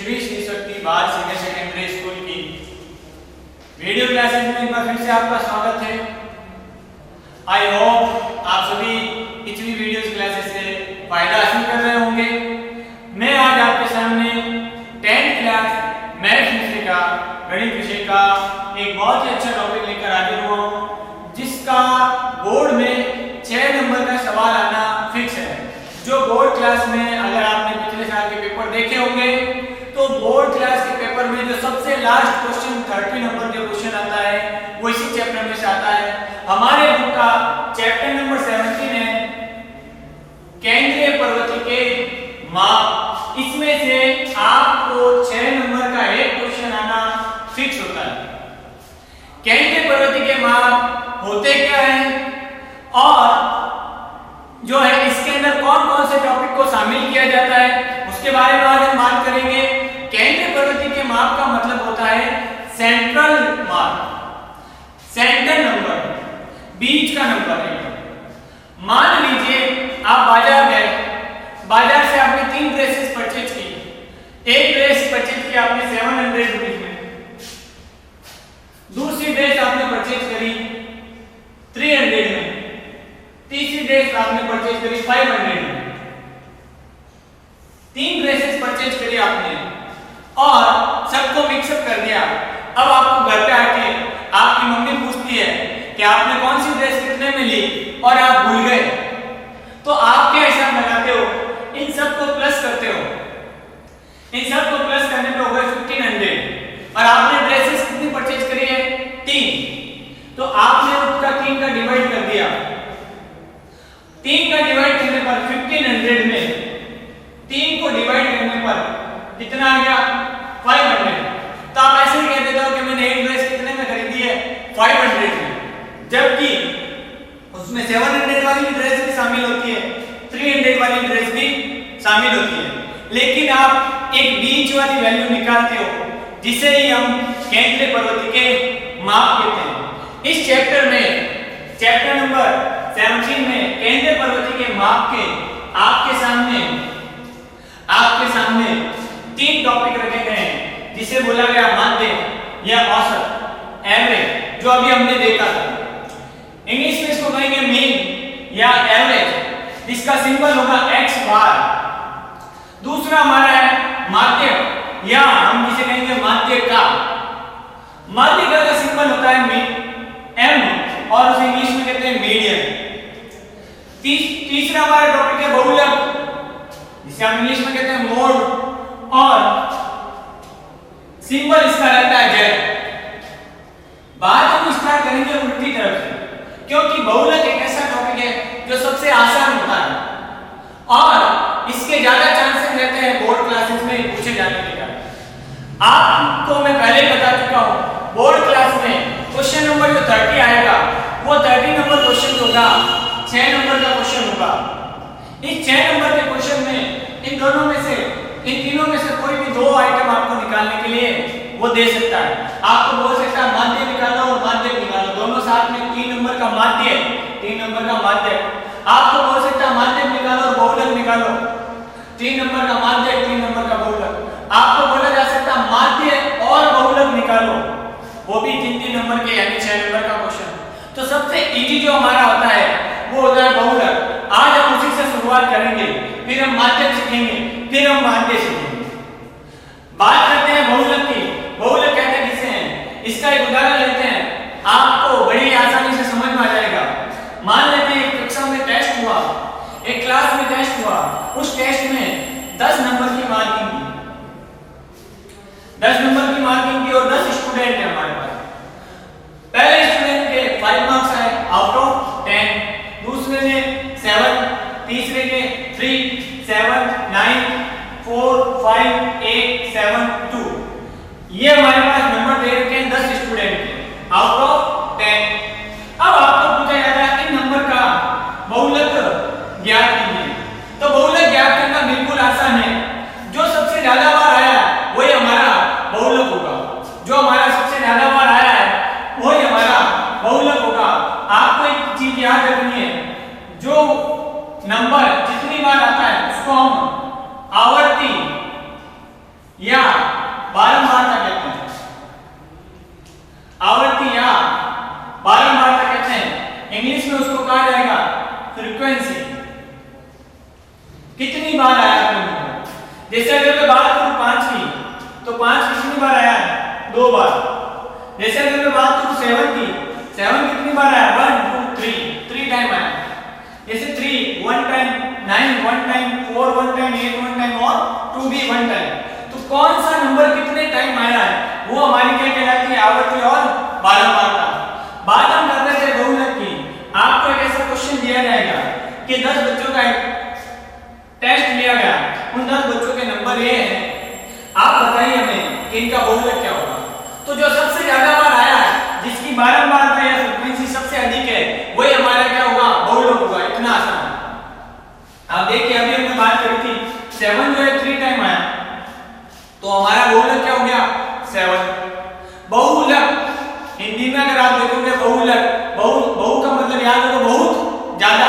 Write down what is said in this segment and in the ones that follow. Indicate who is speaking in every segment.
Speaker 1: श्री शक्ति बाल senior secondary school की video classes में एक बार फिर से आपका स्वागत है। आई होप आप सभी पिछली वीडियो क्लासेस से फायदा हासिल कर रहे होंगे। मैं आज आपके सामने 10th क्लास मैथ्स विषय का गणित विषय का एक बहुत ही अच्छा टॉपिक लेकर हाजिर हुआ हूँ, जिसका बोर्ड में 6 नंबर का सवाल आना फिक्स है। जो बोर्ड क्लास में अगर आपने पिछले साल के पेपर देखे होंगे तो बोर्ड क्लास के पेपर में जो सबसे लास्ट क्वेश्चन 30 नंबर का क्वेश्चन आता है वो इसी चैप्टर में से आता है। हमारे बुक का चैप्टर नंबर 17 है केंद्रीय प्रवृत्ति के माप। इसमें से आपको 6 नंबर का एक क्वेश्चन आना फिक्स होता है। केंद्रीय प्रवृत्ति के माप होते क्या है और जो है इसके अंदर कौन कौन से टॉपिक को शामिल किया जाता है उसके बारे में आज हम बात करेंगे। केंद्रीय प्रवृत्ति के माप का मतलब होता है सेंट्रल मार्क, सेंटर नंबर, बीच का नंबर है। मान लीजिए आप बाजार गए, बाजार से आपने 3 ड्रेसेस परचेज की। एक ड्रेस परचेज की आपने 700 रुपीज में, दूसरी ड्रेस आपने परचेज करी 300 में, तीसरी ड्रेस आपने परचेज करी 500 में। 3 ड्रेसेस परचेज करी आपने और सबको मिक्सअप कर दिया। अब आपको घर पे आके आपकी मम्मी पूछती है कि आपने कौन सी ड्रेस कितने में ली और आप भूल गए, तो आप क्या हिसाब लगाते हो? इन सबको प्लस करते हो। इन सबको प्लस करने पे हो गए 1500 और आपने ड्रेसेस कितनी परचेज करी है? 3। तो आपने उसका 3 का डिवाइड कर दिया। 3 का डिवाइड करने पर 1500 में 3 को डिवाइड करने पर कितना आ गया? 500। तो आप ऐसे ही कह देते हो कि मैंने एक ड्रेस कितने में खरीदी है? 500 में, जबकि उसमें 700 वाली भी ड्रेस भी शामिल होती है, 300 वाली ड्रेस भी शामिल होती है। लेकिन आप एक बीच वाली वैल्यू निकालते हो जिसे ही हम केंद्रीय प्रवृत्ति के माप कहते हैं। इस चैप्टर में चैप्टर नंबर 17 में केंद्रीय प्रवृत्ति के माप के आपके सामने 3 टॉपिक रखे गए हैं, जिसे बोला गया माध्य या औसत, एवरेज, जो अभी हमने देखा था। इंग्लिश में इसको कहेंगे मीन या एवरेज, जिसका सिंबल होगा x बार। दूसरा हमारा है माध्य या हम जिसे कहेंगे माध्य का। माध्य का सिंबल होता है m और उसे इंग्लिश में कहते हैं मीडियन। तीसरा हमारा टॉपिक है बहुलक, जिसे हम इंग्लिश में कहते हैं मोड, और सिंबल इसका रहता है z। बात हम स्टार्ट करेंगे उल्टी तरफ से, क्योंकि बहुलक एक ऐसा टॉपिक है जो सबसे आसान होता है और इसके ज्यादा चांसेस रहते हैं बोर्ड क्लासेस में पूछे जाने के कारण। आपको मैं पहले बता चुका हूं, बोर्ड क्लास में क्वेश्चन नंबर जो 30 आएगा वो 30 नंबर क्वेश्चन होगा, 6 नंबर का क्वेश्चन होगा। इस 6 नंबर के क्वेश्चन में इन तीनों में से कोई भी 2 आइटम आपको निकालने के लिए वो दे सकता है। आपको बोल सकता है माध्य निकालो और माध्य निकालो, दोनों साथ में 3 नंबर का माध्य, 3 नंबर का माध्य। आपको बोल सकता है माध्य निकालो और बहुलक निकालो, 3 नंबर का माध्य, 3 नंबर का बहुलक। आपको बोला जा सकता है माध्य और बहुलक निकालो, वो भी 3 नंबर के, यानी 6 नंबर का क्वेश्चन। तो सबसे इजी जो हमारा होता है वो होता है बहुलक। आज हम उसी से शुरुआत करेंगे, फिर हम माध्यम सीखेंगे, फिर हम माध्य सीखेंगे। बात करते हैं बहुलक की। बहुलक कहते हैं किसे हैं? इसका एक उदाहरण लेते हैं, आपको बड़ी आसानी से समझ में आ जाएगा। मान लेते हैं एक कक्षा में टेस्ट हुआ, एक क्लास में टेस्ट हुआ, उस टेस्ट में 10 नंबर की मार्किंग की, 10 नंबर की मार्किंग की और 10 स्टूडेंट हैं हमारे पास। पहले स्टूडेंट के 5 मार्क्स आए आउट ऑफ 10, दूसरे ने 7, तीसरे के 3, 7, 9, 4, 5, 8, 7, 2। ये हमारे पास नंबर दे रखे हैं 10 स्टूडेंट के आउट ऑफ 10। अब आपको पूछा जाता है इन नंबर का बहुलक ज्ञात कीजिए। तो बहुलक ज्ञात करना बिल्कुल आसान है। जो सबसे ज्यादा बार आया है वही हमारा बहुलक होगा, जो हमारा सबसे ज्यादा बार आया है वही हमारा बहुलक होगा। आपको एक चीज याद रखनी है, जो नंबर जितनी बार आता है उसको हम आवर्ती या जैसे अगर मैं बात करूं 5 की, तो 5 कितनी बार आया है? 2 बार। जैसे अगर मैं बात करूं 7 की, 7 कितनी बार आया? 1 2 3, 3 टाइम आया। जैसे 3 1 टाइम, 9 1 टाइम, 4 1 टाइम, 8 1 टाइम और 2 भी 1 टाइम। तो कौन सा नंबर कितने टाइम आया है वो हमारी क्या कहलाती है? आवर्ती और बारंबारता। बात हम कर रहे थे बहुलक की। आपको एक ऐसा क्वेश्चन दिया जाएगा कि 10 बच्चों का टेस्ट लिया गया, उन 10 बच्चों के नंबर ये हैं, आप बताइए हमें कि इनका बहुलक क्या होगा। तो जो सबसे ज्यादा बार आया है, जिसकी बारंबारता या फ्रीक्वेंसी सबसे अधिक है, वही हमारा क्या होगा? बहुलक होगा। इतना आसान। अब देखिए अभी हमने बात करी थी 7 जो है 3 टाइम आया, तो हमारा बहुलक क्या हो गया? 7। बहुलक हिंदी में अगर आप देखोगे बहुलक, बहु का मतलब याद रखो बहुत ज्यादा,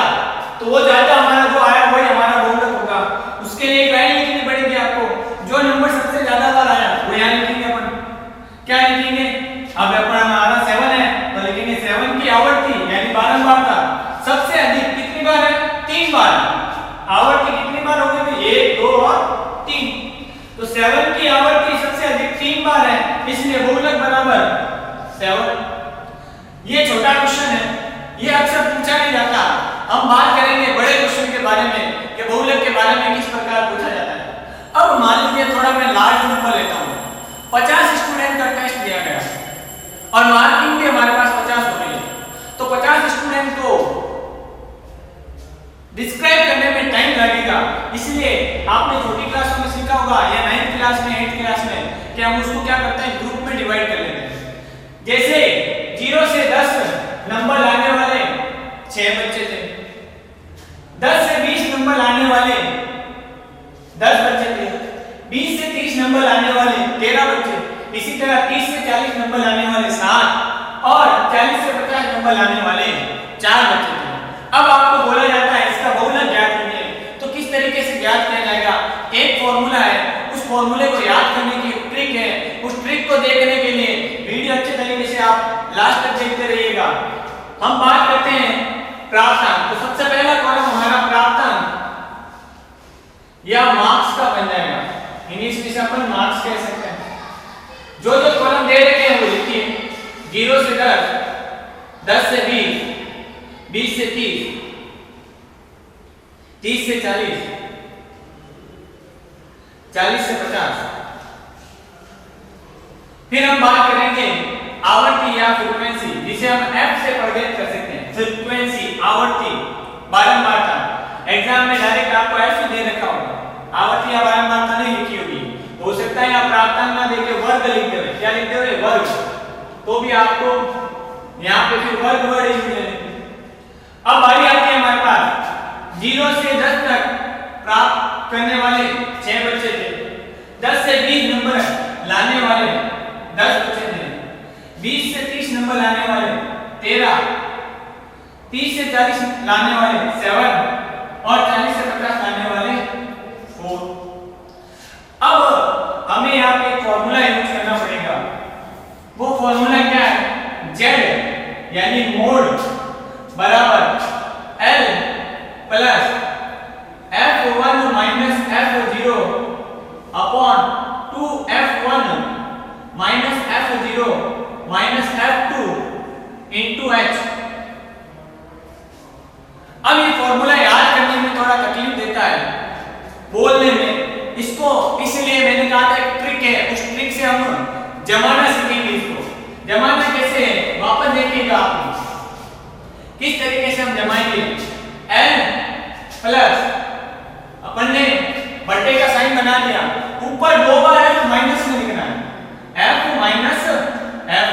Speaker 1: तो वो ज्यादा हमारा जो आया वही हमारा बहुलक होगा। उसके लिए एक लाइन लिखनी पड़ेगी आपको, जो नंबर सबसे ज्यादा बार आया वो यहां लिखेंगे अपन। क्या लिखेंगे? अब अपना हमारा 7 है तो लिखेंगे 7 की आवर्ती यानी बारंबारता सबसे अधिक कितनी बार है? 3 बार। आवर्ती कितनी बार होगी? 1 2 और 3। तो 7 की आवर्ती सबसे अधिक 3 बार है, इसलिए बहुलक बराबर 7। ये छोटा क्वेश्चन है, ये अक्सर पूछा नहीं जाता। हम बात करेंगे बड़े क्वेश्चन के बारे में कि बहुलक के बारे में किस प्रकार पूछा जाता है। अब मान लीजिए थोड़ा मैं लार्ज नंबर लेता हूं, 50 स्टूडेंट का टेस्ट लिया गया और मार्किंग भी हमारे पास 50 हो गई है, तो 50 स्टूडेंट को डिस्क्राइब करने में टाइम लगेगा। इसलिए आपने छोटी क्लासों में सीखा होगा या 9th क्लास में 8th क्लास में कि हम उसको क्या करते हैं? ग्रुप में डिवाइड कर लेते हैं। जैसे 0 से 10 नंबर लाने वाले 6 बच्चे थे, 10 से 20 नंबर लाने वाले 10 बच्चे थे, 20 से 30 नंबर लाने वाले 13 बच्चे, इसी तरह 30 से 40 नंबर लाने वाले 7 और 40 से 50 नंबर लाने वाले 4 बच्चे थे। अब आपको बोला जाता है इसका बहुलक ज्ञात कीजिए, तो किस तरीके से ज्ञात किया जाएगा? एक फॉर्मूला है, उस फॉर्मूले को याद करने की ट्रिक है। उस ट्रिक को देखने के लिए वीडियो अच्छे तरीके से आप लास्ट तक देखते रहिएगा। हम बात करते हैं प्राप्तांक। तो सबसे पहला कॉलम हमारा प्राप्तांक या मार्क्स का बन जाएगा। इंग्लिश में अपन मार्क्स कह सकते हैं। जो जो कॉलम दे रखे हैं वो लिखिए। 0 से 10, 10 से 20, 20 से 30, 30 से 40, 40 से 50। फिर हम बात करेंगे आवर्ती या फ्रीक्वेंसी, जिसे हम F से प्रकट कर सकते हैं। फ्रीक्वेंसी, आवर्ती, बारंबारता। एग्जाम में डायरेक्ट आपको F दे रखा होगा, आवर्ती या बारंबारता नहीं लिखी होगी। हो सकता है आप प्राप्तांक ना देके वर्ग लिख दे। क्या लिखते हो? वर्ग। तो भी आपको यहां पे फिर वर्ग वर्ड यूज करेंगे। अब बारी आती है हमारे पास 0 से 10 तक प्राप्त करने वाले 6 बच्चे थे, 10 से 20 नंबर लाने वाले 10 बच्चे थे, 20 से 30 नंबर लाने वाले 13, 30 से 40 लाने वाले 7 और 40 से 50 लाने वाले 4। अब हमें यहाँ पे एक फॉर्मूला यूज करना पड़ेगा। वो फॉर्मूला क्या है? Z यानी मोड बराबर L plus F1 minus F0 upon 2F1 minus F0 minus F2 into H। अब ये फॉर्मूला याद करने में थोड़ा तकलीफ देता है, बोलने में। इसको इसलिए मैंने कहा था एक ट्रिक है, उस ट्रिक से हम जमाना सीखेंगे। इसको जमाना कैसे है वापस देखिएगा आप किस तरीके से हम जमाएंगे। L प्लस अपन ने बट्टे का साइन बना लिया, ऊपर 2 बार F माइनस में लिखना है, F माइनस F,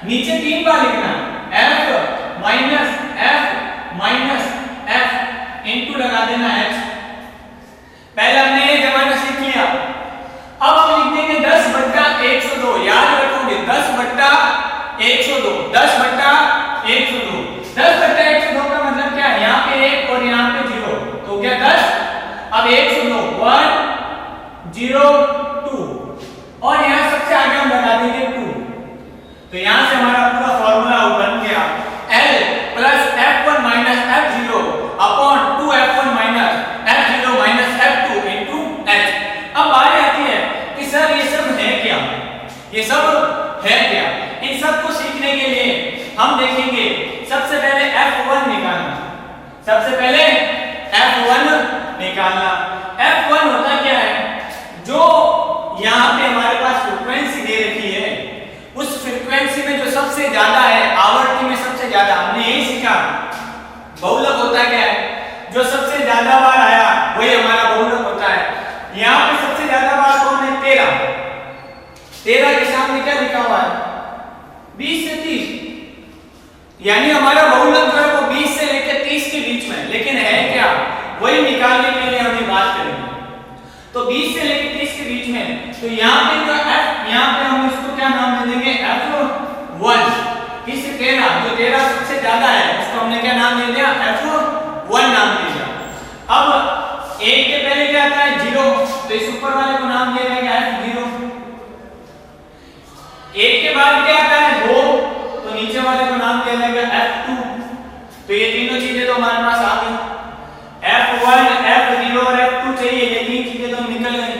Speaker 1: नीचे 3 बार लिखना है, F माइनस F इंटू लगा देना H। पहले हमने ये जमाना सीख लिया। अब हम लिख देंगे 10/102। याद रखोगे 10/102, 10/102। 10/102 का मतलब क्या है? यहाँ पे 1 और यहाँ पे 0, तो क्या 10। अब 102 1 0 2 और यहाँ सबसे आगे हम लगा देंगे 2। तो यहाँ से हमारा पूरा फॉर्मूला बन गया L plus F1 minus F0 upon 2F1 minus F0 minus F2 into H। अब F1 निकालना। F1 होता क्या है, जो यहाँ पे हमारे पास फ्रीक्वेंसी दे रखी है, उस फ्रीक्वेंसी में जो सबसे ज्यादा है, आवृत्ति में सबसे ज्यादा, हमने यही सीखा बहुलक होता क्या है, जो सबसे ज्यादा बार आया वही हमारा बहुलक होता है। यहाँ पे सबसे ज्यादा बार कौन है, 13। 13 के सामने क्या लिखा हुआ है, 20 से 30, यानी हमारा बहुलक जो है वो 20 से लेकर 30 के बीच में, लेकिन है क्या, वही निकालने के लिए हम बात करेंगे। तो 20 से लेकर 30 के बीच में, तो यहाँ पे जो F, यहाँ पे हम इसको क्या नाम दे देंगे, F1। किस 13, जो 13 सबसे ज्यादा है उसको हमने क्या नाम दे दिया, F1 नाम दे दिया। अब एक के पहले क्या आता है, 0, तो इस ऊपर वाले को नाम दे देंगे F0। एक के बाद क्या आता है, 2, तो नीचे वाले को नाम दे देंगे F2। तो ये तीनों चीजें तो हमारे पास आ गई, F1, F0 और F2 चाहिए, ये तीन चीजें तो निकल गई।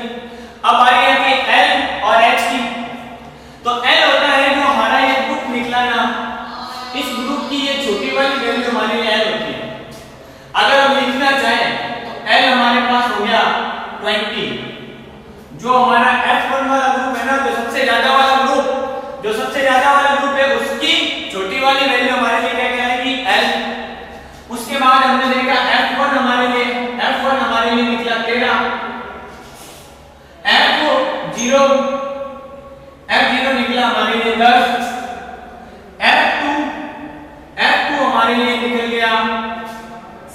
Speaker 1: अब बारी आती है L और H की। तो L होता है जो हमारा ये ग्रुप निकला ना, इस ग्रुप की ये छोटी वाली वैल्यू हमारे लिए L होती है। अगर हम लिखना चाहें तो L हमारे पास हो गया 20। जो हमारा F1 वाला ग्रुप है ना, जो सबसे ज्यादा वाला ग्रुप, जो सबसे ज्यादा वाला ग्रुप है, उसकी छोटी वाली वैल्यू हमारे लिए क्या कहलाएगी, L। उसके बाद हमने देखा F1 हमारे लिए निकला 13, F0 निकला हमारे लिए 10, F2 हमारे लिए निकल गया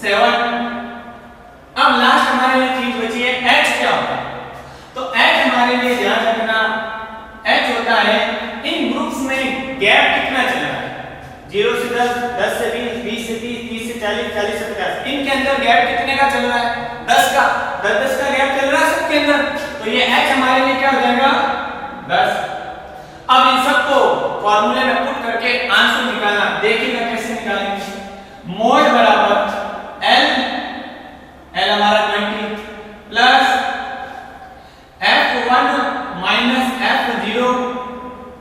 Speaker 1: 7। अब लास्ट हमारे लिए चीज बची है H। क्या होता है, तो H हमारे लिए ध्यान रखना, H होता है इन ग्रुप्स में गैप कितना चल रहा है, 0 से 10, 10 से 20, 20 से 30, 30 से 40, 40 से 50, इनके अंदर गैप कितने का चल रहा है, 10 का, 10 का गैप चल रहा है सबके अंदर। तो ये H हमारे लिए क्या हो जाएगा, 10। अब इन सबको फॉर्मूले में पुट करके आंसर निकालना, देखिएगा कैसे निकालेंगे। मोड बराबर L हमारा 20 plus F1 minus F0,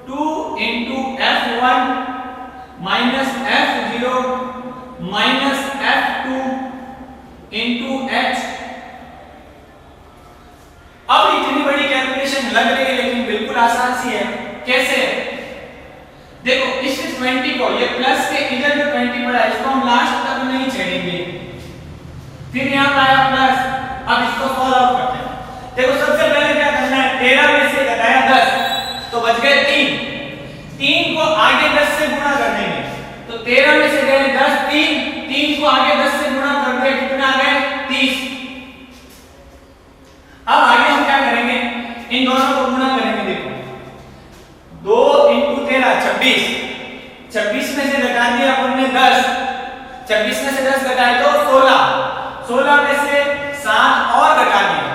Speaker 1: 2 into F1 minus F0 minus F2 into H। अब इतनी बड़ी कैलकुलेशन लग रही है लेकिन बिल्कुल आसान सी है। कैसे, देखो इस 20 को, ये प्लस के इधर जो 20 पड़ा है इसको हम लास्ट तक नहीं छेड़ेंगे, फिर यहाँ पे आया प्लस। अब इसको सॉल्व आउट करते हैं। देखो सबसे पहले क्या करना है, 13 में से घटाया 10 तो बच गए 3, 3 को आगे 10 से गुणा कर देंगे, तो 13 में से गए 10, 3 को आगे 10 से गुणा कर दिया, कितना आ गए 30। अब आगे हम क्या करेंगे, इन दोनों को गुणा करेंगे। देखो 2 into 13 26, 26 में से घटा दिया अपन ने 10, 26 में से 10 घटाए तो 16, 16 में से 7 और घटा दिया,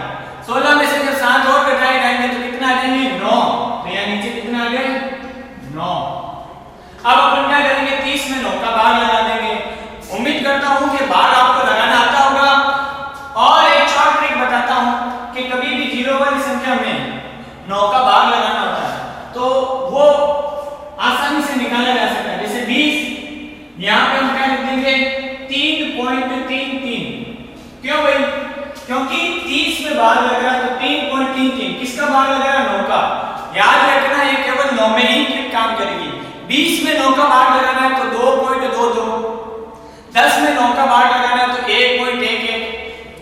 Speaker 1: 16 में से जब 7 और घटाए जाएंगे तो कितना आ जाएंगे 9, तो यहाँ नीचे कितना आ गए 9। अब अपन क्या करेंगे, 30 में 9 का भाग लगा देंगे। उम्मीद करता हूं कि भाग आपको लगाना आता होगा। और एक शॉर्ट ट्रिक बताता हूं कि कभी भी जीरो वाली संख्या में 9 का भाग लगाना होता है तो वो आसानी से निकाला जा सकता है। जैसे 20, यहाँ पे हम क्या लिख देंगे 3.33। क्यों भाई, क्योंकि 30 में भाग लग रहा है तो 3.33, किसका भाग लग रहा है 9 का। याद रखना ये केवल 9 में ही ट्रिक काम करेगी। 20 में 9 का भाग लगाना है तो 2.22, 10 में 9 का भाग लगाना है तो 1.11,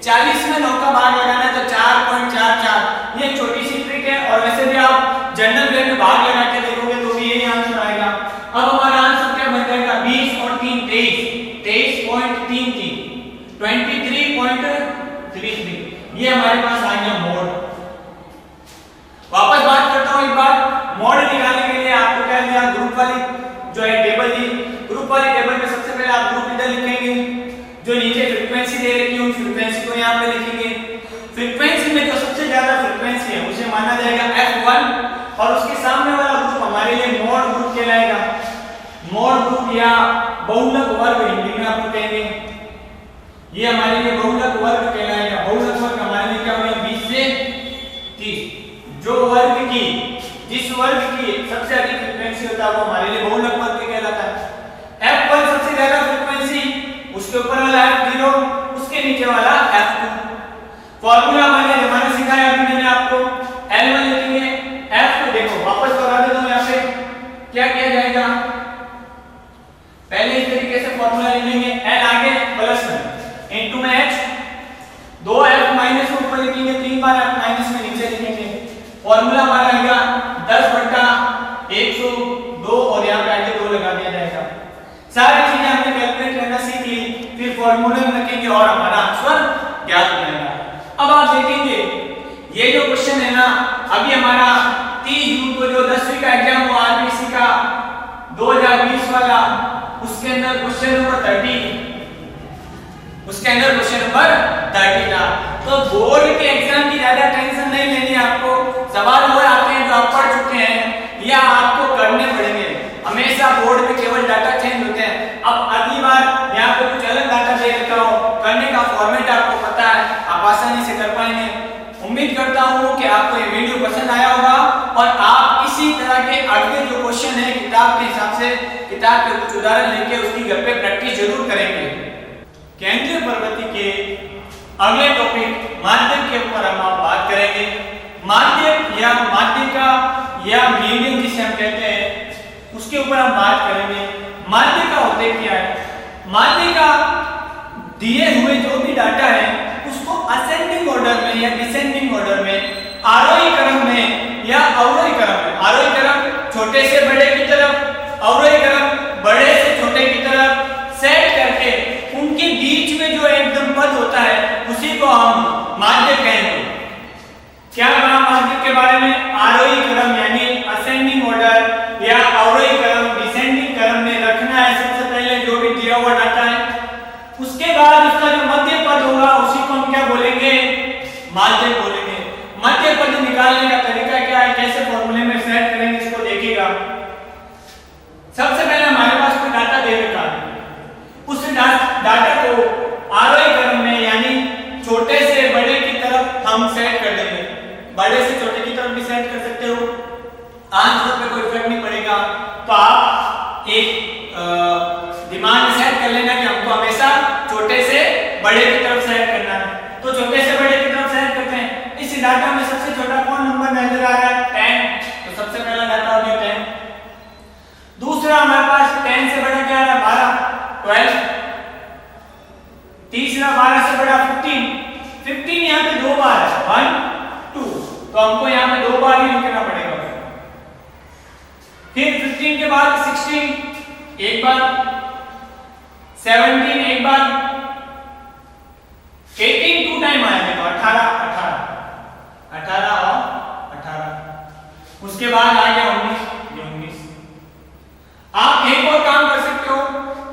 Speaker 1: 40 में 9 का भाग लगाना है तो 4.44। ये छोटी सी ट्रिक है और वैसे भी आप जनरल वे में भाग लगा के देखोगे तो भी यही आंसर आएगा। अब हमारा आंसर क्या बन जाएगा, 20 और 3 23.33, 23.33। ये हमारे पास आ गया मोड। वापस बात करता हूं एक बार, मोड निकालने के लिए आपको क्या दिया, ग्रुप वाली जो है टेबल दी। ग्रुप वाली टेबल में सबसे पहले आप ग्रुप इधर लिखेंगे, जो नीचे फ्रीक्वेंसी दे रखी है उस फ्रीक्वेंसी को यहाँ पे लिखेंगे। फ्रीक्वेंसी में जो सबसे ज्यादा फ्रीक्वेंसी है उसे माना जाएगा F1 और उसके सामने वाला ग्रुप हमारे लिए मोड ग्रुप कहलाएगा। मोड ग्रुप या बहुलक वर्ग हिंदी में आप कहेंगे, ये हमारे लिए बहुलक वर्ग कहलाएगा। बहुलक वर्ग हमारे लिए क्या होगा, 20 से 30। जो वर्ग की, जिस वर्ग की सबसे अधिक फ्रीक्वेंसी होता है वो हमारे लिए बहुलक वर्ग कहलाता है। F1 सबसे ज्यादा फ्रीक्वेंसी, उसके ऊपर वाला F0, उसके नीचे वाला फॉर्मूला मैंने जमाना सिखाया अभी मैंने आपको, L1 लिखेंगे, F को देखो वापस दोहरा देता हूं, यहाँ पे क्या किया जाएगा, पहले इस तरीके से फॉर्मूला लिख लेंगे, L आगे प्लस में इनटू में H, 2F माइनस को ऊपर लिखेंगे, 3 बार F माइनस में नीचे लिखेंगे, फॉर्मूला हमारा आएगा 10/102 और यहाँ पे आगे 2 लगा दिया जाएगा। सारी चीजें हमने कैलकुलेट करना सीख ली, फिर फॉर्मूले में रखेंगे और हमारा आंसर ज्ञात हो जाएगा। अब आप देखेंगे ये जो क्वेश्चन है ना, अभी हमारा 30 जून को जो 10वीं का एग्जाम हुआ आरबीसी का 2020 वाला, उसके अंदर क्वेश्चन नंबर 30, उसके अंदर क्वेश्चन नंबर 30 था। तो बोर्ड के एग्जाम की ज्यादा टेंशन नहीं लेनी आपको, सवाल वो आते हैं जो आप पढ़ चुके हैं या आपको करने पड़ेंगे। हमेशा बोर्ड में केवल डाटा चेंज होते हैं। अब अगली बार यहाँ पे कुछ अलग डाटा दे रखा हो, करने का फॉर्मेट आपको पता है, आप आसानी से कर पाएंगे। उम्मीद करता हूँ कि आपको ये वीडियो पसंद आया होगा और आप इसी तरह के आगे जो क्वेश्चन है किताब के हिसाब से, किताब के कुछ उदाहरण लेके उसकी घर पे प्रैक्टिस जरूर करेंगे। केंद्रीय प्रवृत्ति के अगले टॉपिक माध्यम के ऊपर हम बात करेंगे। माध्यम या माध्यिका या मीडियम जिसे हम कहते हैं, उसके ऊपर हम बात करेंगे। माध्यिका होते क्या है? माध्यिका दिए हुए जो भी डाटा है उसको असेंडिंग ऑर्डर में या डिसेंडिंग ऑर्डर में, आरोही क्रम में या अवरोही क्रम में, आरोही क्रम छोटे से बड़े की तरफ, अवरोही क्रम बड़े से छोटे की तरफ सेट करके उनके बीच में जो एकदम पद होता है उसी को हम माध्यक कहेंगे। क्या कहा माध्यक के बारे में? आरोही क्रम यानी असेंडिंग ऑर्डर या अवरोही क्रम डिसेंडिंग क्रम में रखना है सबसे पहले जो भी दिया हुआ डाटा है। उसके बाद उसका जो मध्य पद होगा उसी को हम क्या बोलेंगे? माध्यक बोलेंगे। मध्य पद निकालने का तरीका क्या है, कैसे फॉर्मूले में सेट करेंगे इसको देखिएगा। सबसे पहले हमारे पास कोई डाटा दे रखा है, उस डाटा को आरोही क्रम में यानी छोटे से बड़े की तरफ हम सेट कर देंगे। बड़े से छोटे की तरफ भी सेट कर सकते हो, आंसर पे कोई फर्क नहीं पड़ेगा। तो आप एक दिमाग में सेट कर लेना कि हमको हमेशा छोटे से बड़े की तरफ सेट करना है। तो छोटे से बड़े की तरफ सेट करते हैं। इस डाटा में सबसे छोटा कौन नंबर नजर आ रहा है? 10। तो सबसे पहला डाटा हो गया 10। दूसरा हमारे पास 10 से बड़ा क्या आ रहा है? 12, 12। तीसरा 12 से बड़ा 15, 15 यहाँ पे 2 बार है, 1, 2, तो हमको यहाँ पे 2 बार ही लिखना पड़ेगा। फिर 15 के बाद 16 एक बार, 17 एक बार, 18 2 टाइम आएगा तो 18 और 18। उसके बाद आ गया 19। आप एक और काम कर सकते हो,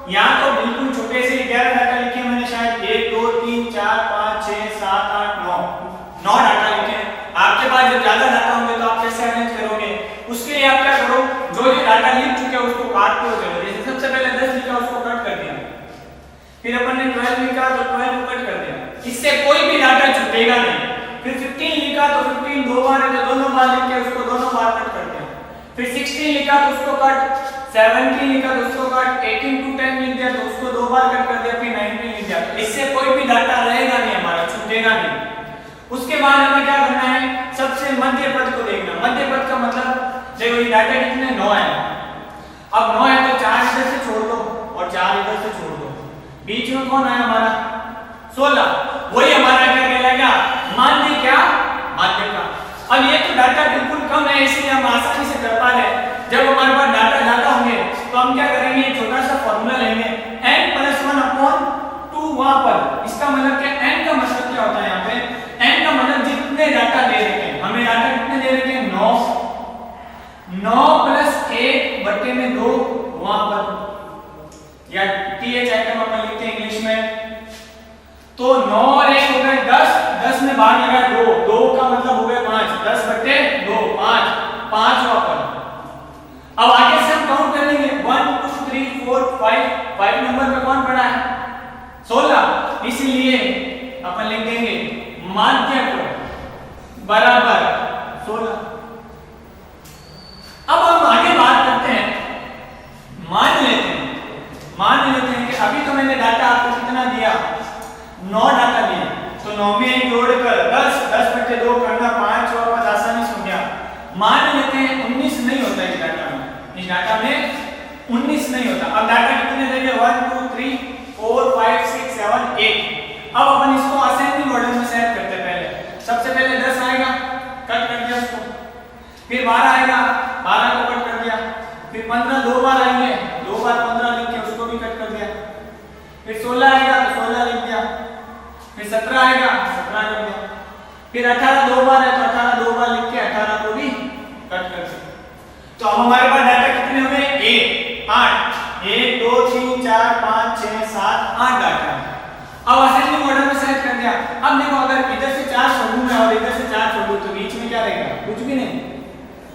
Speaker 1: यहाँ तो बिल्कुल छोटे से 11 डाटा लिखे मैंने, शायद 1 2 3 4 5 6 7 8 9 डाटा लिखे हैं। आपके पास जब ज्यादा डाटा होंगे तो आप कैसे अरेंज करोगे? उसके लिए आप क्या करो, जो जो डाटा लिख चुके हैं उसको काट दो। जैसे सबसे पहले 10 लिखा उसको कट कर दिया, फिर अपन ने 12 लिखा तो 12 को कट कर दिया, इससे कोई भी डाटा छूटेगा नहीं। फिर 15 लिखा तो 15 2 बार है तो दोनों बार लिख के उसको दोनों बार कट कर दिया। फिर 16 लिखा तो उसको कट, 17 लिखा तो उसको कट, 18 to 10 लिख दिया तो उसको 2 बार कट कर दिया, फिर 19 लिख दिया। इससे कोई भी डाटा रहेगा नहीं हमारा, छूटेगा नहीं। उसके बाद हमें क्या करना है? सबसे मध्य पद को देखना। मध्य पद का मतलब देखो ये डाटा कितने 9 है। अब 9 है तो 4 इधर से छोड़ दो और 4 इधर से छोड़ दो, बीच में कौन है हमारा? 16। वही हमारा क्या कहलाएगा? माध्य क्या? माध्य का। अब ये तो डाटा बिल्कुल कम है इसलिए हम आसानी से कर पा रहे हैं। जब हमारे पास डाटा ज्यादा होंगे तो हम क्या करेंगे? छोटा सा फॉर्मूला लेंगे, n+1/2 वहां पर। इसका मतलब क्या? n का मतलब क्या होता है यहाँ पे? n का मतलब जितने डाटा दे रखे हैं, हमें डाटा कितने दे रखे हैं? 9 + 1/2 वहां पर, या th आइटम अपन लिखते हैं इंग्लिश में। तो 9 और 1 हो गए 10, 10 में भाग लगा 2, 2 का मतलब हो गया 5, 10/2 5 वहां पर। अब आगे से हम काउंट कर लेंगे 1 2 3 4 5 नंबर में कौन पड़ा है? 16। इसलिए अपन लिख देंगे माध्यक बराबर 16। अब हम आगे बात करते हैं, मान लेते हैं कि अभी तो मैंने डाटा आपको कितना दिया? 9 डाटा दिया। तो 9 में जोड़कर 10 बटे 2 करना 5 और 50 आसानी से हो गया। मान लेते हैं 19 नहीं होता इस डाटा में, इस डाटा में 19 नहीं होता। अब डाटा कितने देंगे 1 2 3 4 5 6 7 8। अब अपन इसको असेंडिंग ऑर्डर में सेट करते हैं। पहले सबसे पहले 10 आएगा, कट कर दिया उसको, फिर 12 आएगा, 12 को कट कर दिया, फिर 15 दो बार आएंगे, दो बार 15 लिख के उसको भी कट कर दिया, फिर 16 आएगा तो 16 लिख दिया, फिर 17 आएगा 17 लिख दिया, फिर 18 दो बार है तो 18 दो बार लिख के 18 को भी कट कर दिया। तो अब हमारे पास डाटा कितने हो गए 8 1 2 3 4 5 6 7 8 डाटा है। अब असेंडिंग ऑर्डर में सेट कर दिया। अब देखो अगर इधर से 4 छोड़ूं मैं और इधर से 4 छोड़ूं तो बीच में क्या रहेगा, कुछ भी नहीं,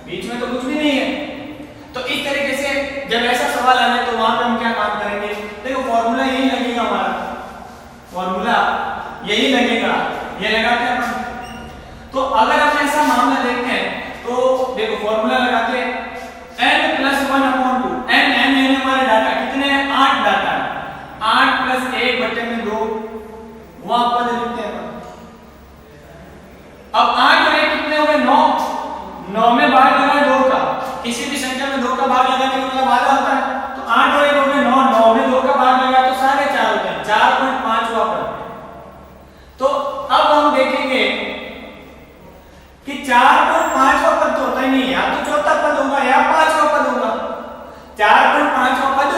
Speaker 1: बीच में तो कुछ भी नहीं है। तो इस तरीके से जब ऐसा सवाल आए तो वहां पे हम क्या काम करेंगे, देखो फॉर्मूला यही लगेगा, हमारा फॉर्मूला यही लगेगा, ये लगाते हैं अपन। तो अगर हम ऐसा मामला देखते हैं तो देखो फॉर्मूला लगाते हैं n + 1/2 n हमारे डाटा कितने हैं 8 डाटा है, 8 + 1 बटे में 2 वहां पद लिखते हैं। अब 8 और 1 कितने हो गए 9, 9 में भाग लगा 2 का, किसी भी संख्या में 2 का भाग लगाने का मतलब आधा होता है। तो 8 और 1 हो गए 9, 9 में 2 का भाग लगा तो 4.5 होता है, 4.5 वापस। तो अब हम देखेंगे कि 4.5 पद तो होता ही नहीं, या तो चौथा पद होगा या 5वां पद होगा, 4.5वां पद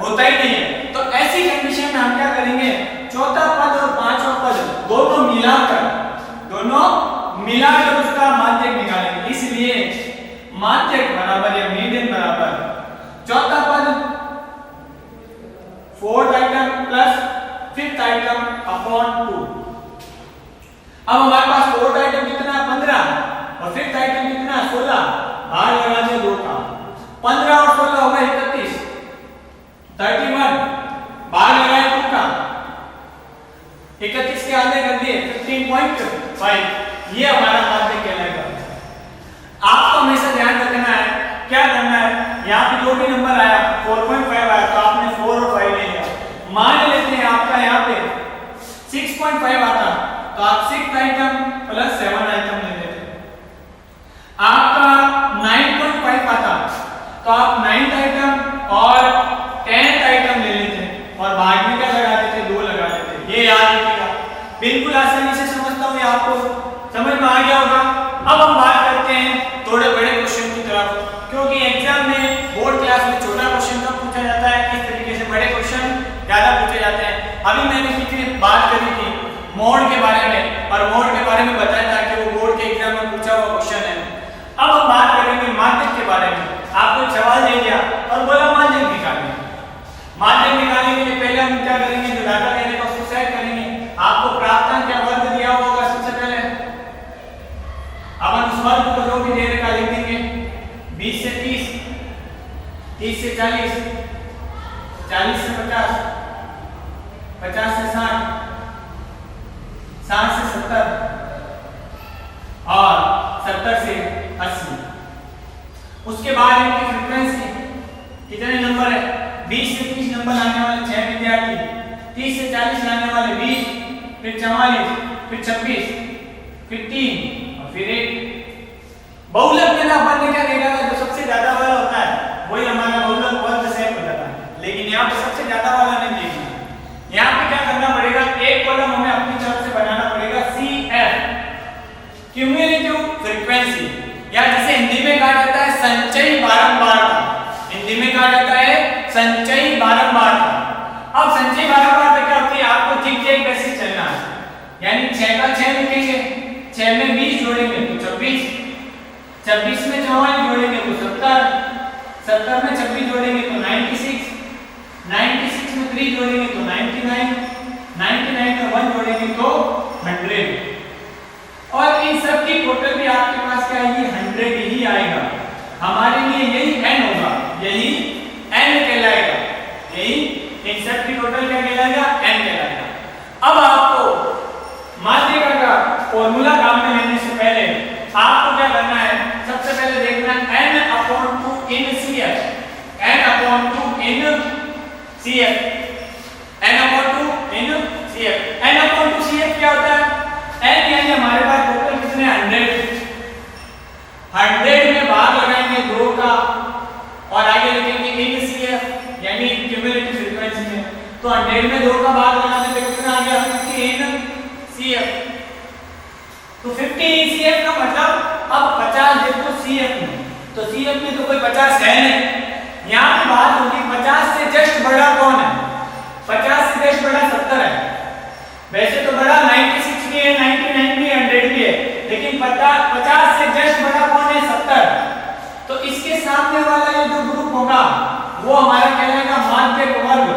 Speaker 1: होता ही नहीं है। तो ऐसी कंडीशन में हम क्या करेंगे, चौथा पद और 5वां पद दोनों मिलाकर उसका माध्यक निकालेंगे। इसलिए माध्यक बराबर या मीडियन बराबर चौथा पद 4th item plus 5th item upon 2। अब हमारे पास 4th आइटम कितना 15 और 5th आइटम कितना 16, भाग लगा दिया 2 का, 15 और 16 हो गए 31, 31 भाग लगाया 2 का, 31 के आधे कर दिए 15.5, ये हमारा माध्यक कहलाएगा। आपको हमेशा ध्यान रखना है, क्या करना है, यहाँ पे जो भी नंबर आया 4.5 आया तो आपने 4 और 5 ले लिया। मान लेते हैं आपका यहाँ पे 6.5 आता तो आप 6th आइटम प्लस 7 आइटम ले लेते। आपका 9.5 आता तो आप 9th आइटम और 10th आइटम ले लेते और भाग में क्या लगा देते 2 लगा देते। ये याद रखिएगा, बिल्कुल आसानी से समझता हूँ, आपको समझ में आ गया होगा। अब हम बात करते हैं थोड़े बड़े क्वेश्चन की तरफ, क्योंकि एग्जाम में बोर्ड क्लास में छोटा क्वेश्चन कब पूछा जाता है, इस तरीके से बड़े क्वेश्चन ज्यादा पूछे जाते हैं। अभी मैंने कितनी बात करी थी मोड के बारे में, और मोड के बारे में बताया था कि वो बोर्ड के एग्जाम में पूछा हुआ क्वेश्चन है। अब हम बात करेंगे माध्यक के बारे में। आपको एक सवाल दे दिया और बोला माध्यक निकालिए। माध्यक निकालने के लिए पहले हम क्या करेंगे, जो डाटा देने का उसको सेट करेंगे। आपको प्राप्तांक क्या वर्ग दिया होगा, सबसे पहले अपन उस वर्ग को जो भी दे रखा लिख देंगे, 20 से 30, 30 से 40, 40 से 50, 50 से 60, 60 से 70 और 70 से 80। उसके बाद इनकी फ्रीक्वेंसी कितने नंबर है, 20 से 30 नंबर लाने वाले 6 विद्यार्थी, 30 से 40 लाने वाले 20, फिर 44, फिर 26, फिर 3 और फिर 1। बहुलक में ना अपन ने क्या देखा था, जो सबसे ज्यादा वाला होता है वही हमारा बहुलक वर्ग सेट हो जाता है, लेकिन यहाँ पे सबसे ज्यादा वाला नहीं देखना। यहाँ पे क्या करना पड़ेगा, एक कॉलम हमें अपनी तरफ से बनाना पड़ेगा CF, क्यूमुलेटिव फ्रीक्वेंसी, या जिसे हिंदी में कहा जाता है संचयी बारंबारता। हिंदी में कहा जाता है संचयी बारंबारता। अब संचयी बारंबारता क्या होती है, आपको जिग-जैग बेसिस चलना है, यानी 6 का 6 लिखेंगे, 6 में 20 जोड़ेंगे तो 26, 26 में 44 जोड़ेंगे तो 70, 70 में 26 जोड़ेंगे तो 96, 96 में 3 जोड़ेंगे तो 99, 99 में 1 जोड़ेंगे तो 100। और इन सब की टोटल भी आपके पास क्या आएगी, 100 ही आएगा। हमारे लिए यही n होगा, यही n कहलाएगा, यही इन सब की टोटल क्या कहलाएगा, n कहलाएगा। अब आपको माध्यक का फॉर्मूला काम में लेने से पहले आपको क्या करना है, सबसे पहले देखना n/2 in CF, n/2 in CF, n/2 in CF। n/2 CF क्या होता है, तो 100 में 2 का भाग लगाने पे कितना आ गया 15 CF। तो 15 CF का मतलब अब 50 देखो CF में, तो CF में तो कोई 50 है नहीं। यहाँ पे बात होगी 50 से जस्ट बड़ा कौन है, 50 से जस्ट बड़ा 70 है। वैसे तो बड़ा 96 भी है, 99 भी है, 100 भी है, लेकिन 50 से जस्ट बड़ा कौन है 70। तो इसके सामने वाला ये जो ग्रुप होगा वो हमारा कहलाएगा माध्यक वर्ग,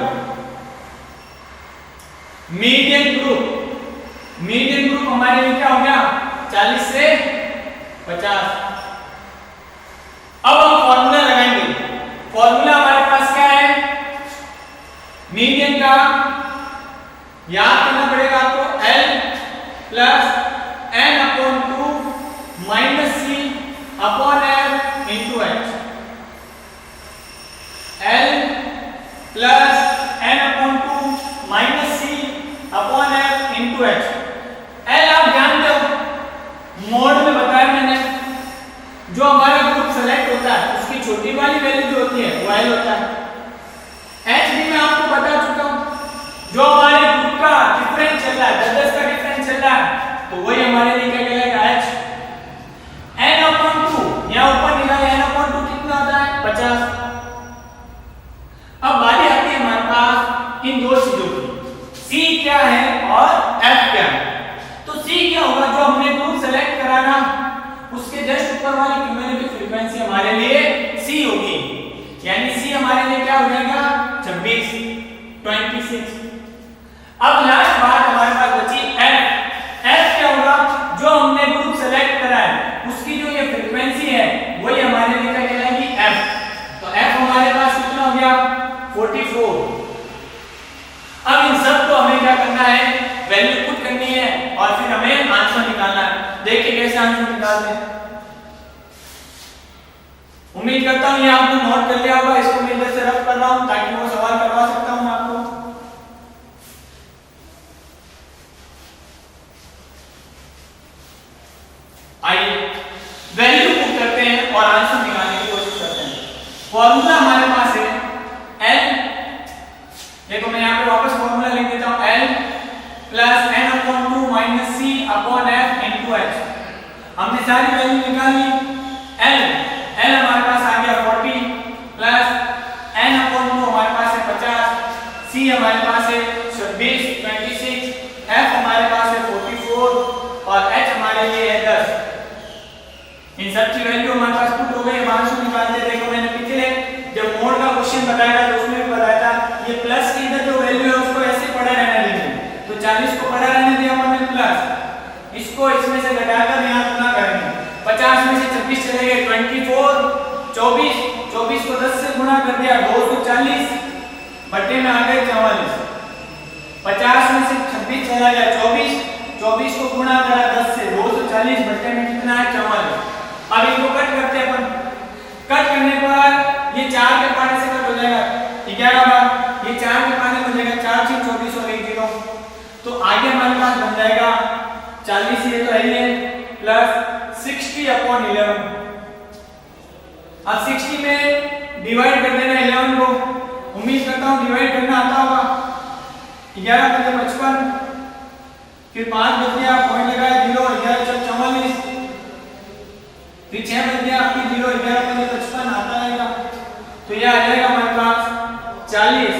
Speaker 1: मीडियन ग्रुप। मीडियन ग्रुप हमारे लिए क्या हो गया 40 से 50। अब हम फॉर्मूला लगाएंगे। फॉर्मूला हमारे पास क्या है, मीडियन का याद करना पड़ेगा आपको, L plus n/2 minus C upon F into H। L plus n/2 minus C upon F into H। L आप जानते हो, मोड में बताया मैंने, जो हमारा ग्रुप सेलेक्ट होता है उसकी छोटी वाली वैल्यू जो होती है वो L होता है। H भी मैं आपको बता चुका हूं, जो हमारे ग्रुप का डिफरेंस चल रहा है, 10 का डिफरेंस चल रहा है, तो वही हमारे लिए क्या कहलाएगा H। n/2 यहां ऊपर निकाले, n/2 कितना होता है 50। अब बारी आती है हमारे पास इन दो चीजों की, C क्या है और F क्या है। तो C क्या होगा, जो हमने ग्रुप सेलेक्ट करा ना उसके जस्ट ऊपर वाली क्यूमुलेटिव फ्रीक्वेंसी हमारे लिए C होगी, यानी C हमारे लिए क्या हो जाएगा 26। अब लास्ट बात हमारे पास बची F क्या होगा, जो हमने ग्रुप सेलेक्ट करा है उसकी जो ये फ्रीक्वेंसी है वही हमारे लिए क्या कहलाएगी F। तो F हमारे पास कितना हो गया 44। अब इन सब को हमें क्या करना है, वैल्यू पुट करनी है और फिर हमें आंसर निकालना है। देखिए कैसे आंसर निकालते हैं। उम्मीद करता हूं ये आपने नोट कर लिया होगा, इसको मैं इधर से रफ कर रहा हूं ताकि वो सवाल करवा सकता हूं आपको। आइए वैल्यू पुट करते हैं और आंसर निकालने की कोशिश करते हैं। फॉर्मूला हमारे पास है L, देखो मैं यहाँ पे वापस फॉर्मूला लिख देता हूँ, L plus n/2 minus C upon F into H। हमने सारी वैल्यू निकाल ली। L हमारे पास आ गया 40 प्लस n/2 हमारे पास है 50, C हमारे पास है 26, F हमारे पास है 44 और H हमारे लिए है 10। इन सब की वैल्यू हमारे पास पुट हो गई। आंसर निकाल दिया। देखो मैंने पिछले जब मोड का क्वेश्चन बताया था तो उसमें भी बताया था ये प्लस की इधर जो वैल्यू है उसको ऐसे पड़ा रहने देंगे, तो 40 को पड़ा रहने दिया हमने प्लस, इसको इसमें से घटाकर यहां गुना करेंगे। 50 में से 26 चले गए 24, 24 को 10 से गुणा कर दिया 240, बट्टे में आ गए 44। 50 में से 26 चला गया 24 को गुणा करा 10 से 240, बट्टे में कितना है 44। अब इसको कट करते हैं अपन। कट करने पर ये 4 के पाने से कट हो जाएगा 11 बार, ये 4 के पाने हो जाएगा 4 6 24 और 1 0। तो आगे हमारे पास बन जाएगा 40, ये तो है प्लस 60/11। अब 60 में डिवाइड कर देना 11 को, उम्मीद करता हूँ डिवाइड करना आता होगा। 11 बजे 55, फिर 5 बज गया पॉइंट लगाया 0, 11 4 44, फिर 6 बज गया आपकी 0, 11 बजे 55 आता रहेगा। तो ये आ जाएगा हमारे पास 40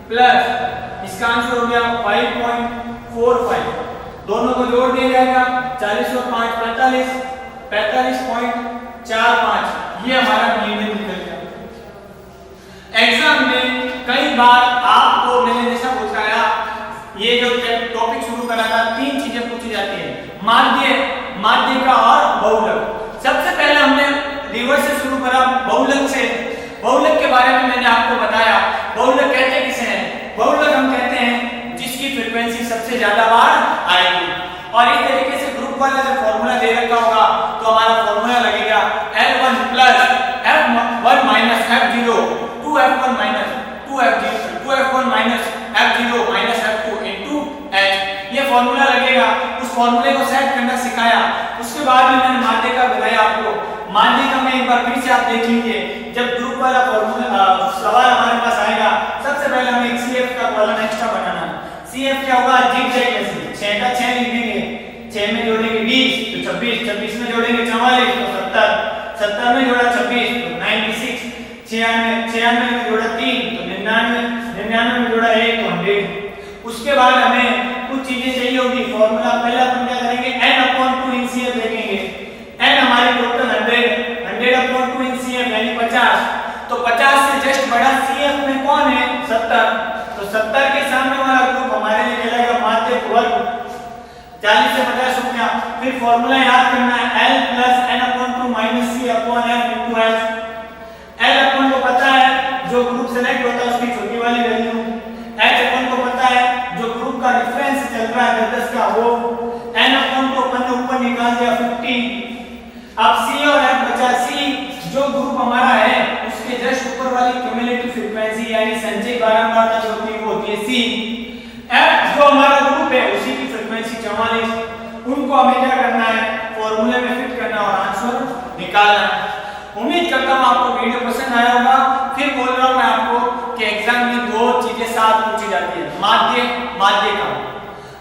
Speaker 1: प्लस इसका आंसर हो गया 5.45। दोनों को जोड़ दिया जाएगा 40 और 5 45, 45.45। ये हमारा मीडियन निकल गया। एग्जाम में कई बार आपको मैंने जैसा बताया ये जो टॉपिक शुरू करा था 3 चीजें पूछी जाती है, माध्यिका और बहुलक। सबसे पहले हमने रिवर्स से शुरू करा बहुलक से। बहुलक के बारे में मैंने आपको बताया। बहुलक कहते किसे हैं? बहुलक हम कहते हैं जिसकी फ्रीक्वेंसी सबसे ज्यादा बार आएगी। और इस तरीके से ग्रुप वाला जब फॉर्मूला दे रखा होगा तो हमारा फॉर्मूला लगेगा L1 plus F1 minus F0 2F1 minus F0 minus F2 into H। ये फॉर्मूला लगेगा, उस फॉर्मूले को सेट करना सिखाया। उसके बाद में मैंने माध्य का बताया आपको। माध्य का मैं एक बार फिर से आप देख लीजिए, जब ग्रुप वाला फॉर्मूला सवाल हमारे पास आएगा, सबसे पहले हमें एक CF का कॉलम एक्स्ट्रा बनाना है। CF क्या होगा, जिग-जैग में 6 का 6 लिखेंगे, 6 में जोड़ेंगे 20 तो 26, 26 में जोड़ेंगे 44 तो 70, 70 में जोड़ा 26 तो 96, 96 में जोड़ा 3 तो 99, 99 में जोड़ा 1 तो 100। उसके बाद हमें कुछ चीजें चाहिए होगी। फॉर्मूला पहला अपन क्या करेंगे, n/2 इन CF देखेंगे। n हमारी टोटल 100, 100/2 इन CF यानी 50। तो 50 से जस्ट बड़ा CF में कौन है, 70। तो 70 के सामने वाला ग्रुप हमारे लिए कहलाएगा माध्य वर्ग। 40 से 50 हो गया। फिर फॉर्मूला याद करना है, L + n/2 - C/f × H। L अपन को पता है, जो ग्रुप सेलेक्ट होता है उसकी छोटी वाली वैल्यू। H अपन को पता है, जो ग्रुप का डिफरेंस चल रहा है 10 का वो। N अपन को अपन ने ऊपर निकाल दिया 50। अब C और F बचा। C जो ग्रुप हमारा है उसके जस्ट ऊपर वाली क्यूमुलेटिव फ्रीक्वेंसी यानी संचयी बारंबारता जो होती है वो होती है C। F जो हमारा ग्रुप है उसी की फ्रीक्वेंसी 44। उनको हमें क्या करना है, फॉर्मूले में फिट करना और आंसर निकालना है। उम्मीद करता हूं आपको वीडियो पसंद आया होगा। फिर बोल रहा हूं मैं आपको कि एग्जाम में दो चीजें साथ पूछी जाती है,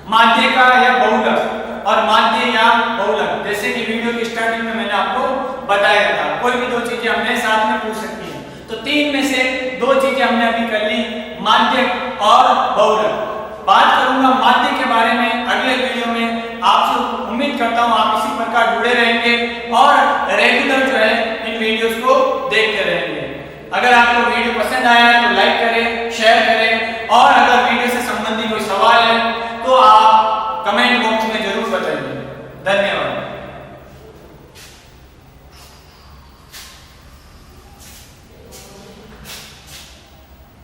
Speaker 1: माध्य का या बहुलक, और माध्य या बहुलक। जैसे कि वीडियो की स्टार्टिंग में मैंने आपको बताया था, कोई भी दो चीजें हमने साथ में पूछ सकती हैं। तो तीन में से दो चीजें हमने अभी कर ली, माध्य और बहुलक। बात करूंगा माध्य के बारे में अगले वीडियो में। आपसे उम्मीद करता हूं आप इसी प्रकार जुड़े रहेंगे और रेगुलर जो है इन वीडियोस को देखते रहेंगे। अगर आपको वीडियो पसंद आया तो लाइक करें, शेयर करें